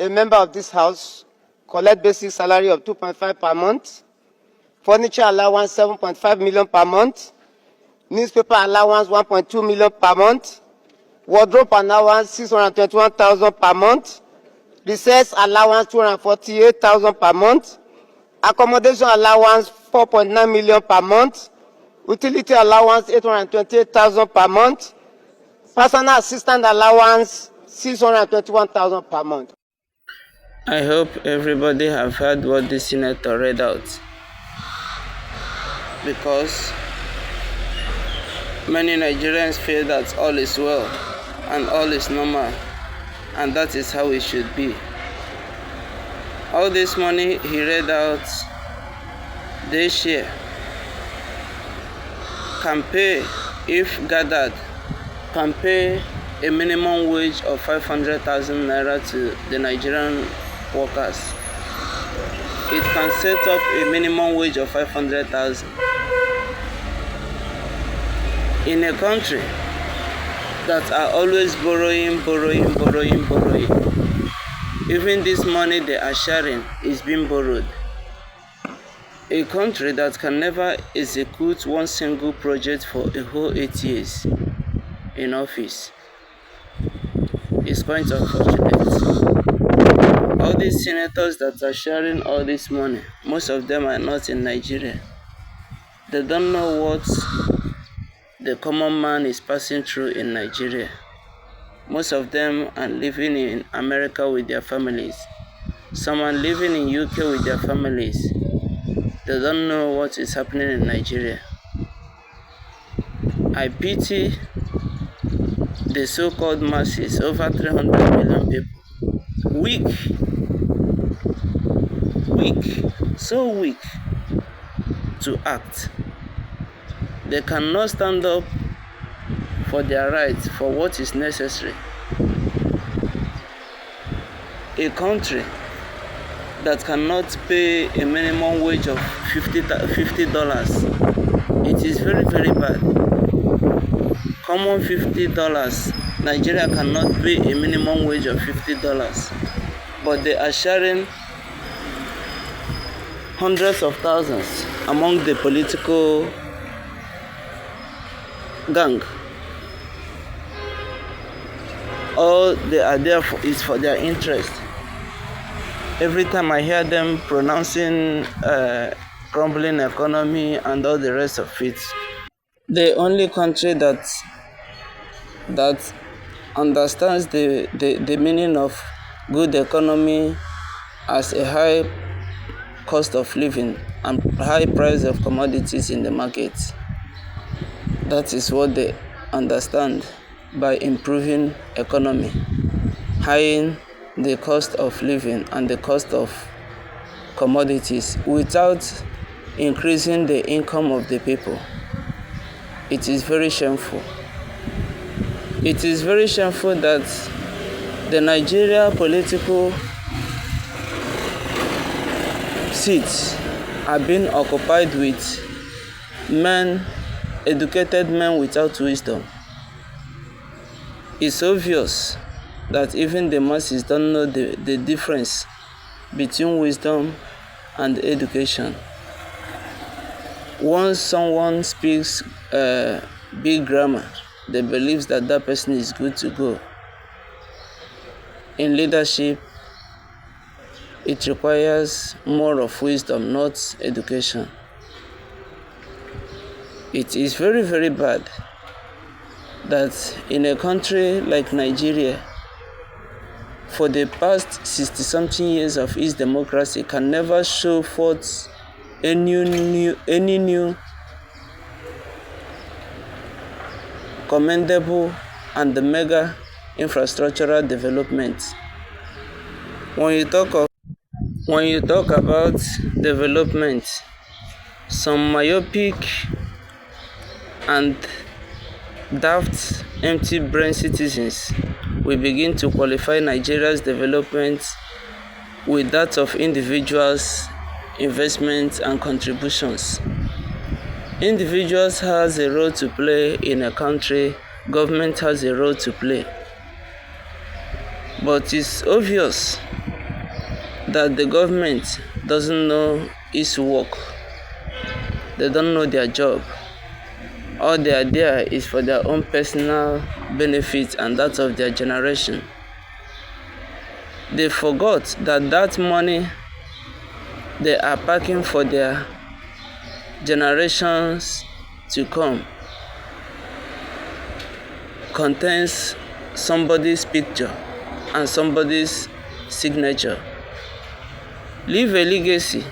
a member of this house collect basic salary of 2.5 per month, furniture allowance 7.5 million per month, newspaper allowance 1.2 million per month, wardrobe allowance 621,000 per month, recess allowance 248,000 per month, accommodation allowance 4.9 million per month, utility allowance 828,000 per month, personal assistant allowance 621,000 per month. I hope everybody have heard what the senator read out, because many Nigerians feel that all is well and all is normal, and that is how it should be. All this money he read out this year can pay, if gathered, can pay a minimum wage of 500,000 naira to the Nigerian workers. It can set up a minimum wage of 500,000. In a country that are always borrowing. Even this money they are sharing is being borrowed. A country that can never execute one single project for a whole 8 years in office is quite unfortunate. All these senators that are sharing all this money, most of them are not in Nigeria. They don't know what the common man is passing through in Nigeria. Most of them are living in America with their families. Some are living in UK with their families. They don't know what is happening in Nigeria. I pity the so-called masses, over 300 million people. Weak, so weak to act. They cannot stand up for their rights, for what is necessary. A country that cannot pay a minimum wage of $50, it is very, very bad. Common $50, Nigeria cannot pay a minimum wage of $50, but they are sharing hundreds of thousands among the political gang. All they are there for is for their interest. Every time I hear them pronouncing crumbling economy and all the rest of it, the only country that understands the meaning of good economy as a high cost of living and high price of commodities in the market. That is what they understand by improving economy, highing the cost of living and the cost of commodities without increasing the income of the people. It is very shameful. It is very shameful that the Nigeria political seats are being occupied with men, educated men without wisdom. It's obvious that even the masses don't know the difference between wisdom and education. Once someone speaks big grammar, they believe that that person is good to go. In leadership, it requires more of wisdom, not education. It is very, very bad that in a country like Nigeria, for the past 60-something years of its democracy, can never show forth any new commendable and mega infrastructural development. When you talk about development, some myopic and daft, empty-brain citizens will begin to qualify Nigeria's development with that of individuals' investments and contributions. Individuals has a role to play in a country, government has a role to play. But it's obvious that the government doesn't know its work. They don't know their job. All they are there is for their own personal benefit and that of their generation. They forgot that that money they are packing for their generations to come contains somebody's picture and somebody's signature. Leave a legacy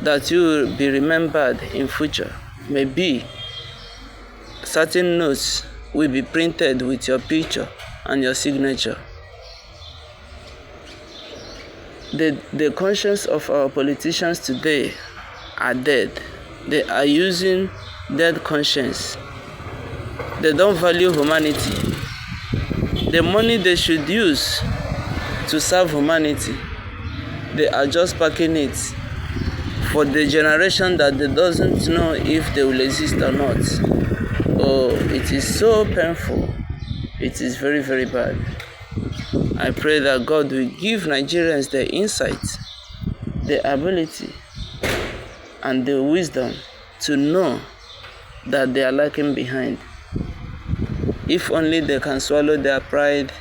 that you will be remembered in future. Maybe certain notes will be printed with your picture and your signature. The conscience of our politicians today are dead. They are using dead conscience. They don't value humanity. The money they should use to serve humanity, they are just packing it for the generation that they doesn't know if they will exist or not. Oh, it is so painful. It is very, very bad. I pray that God will give Nigerians the insight, the ability, and the wisdom to know that they are lacking behind. If only they can swallow their pride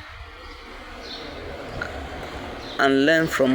and learn from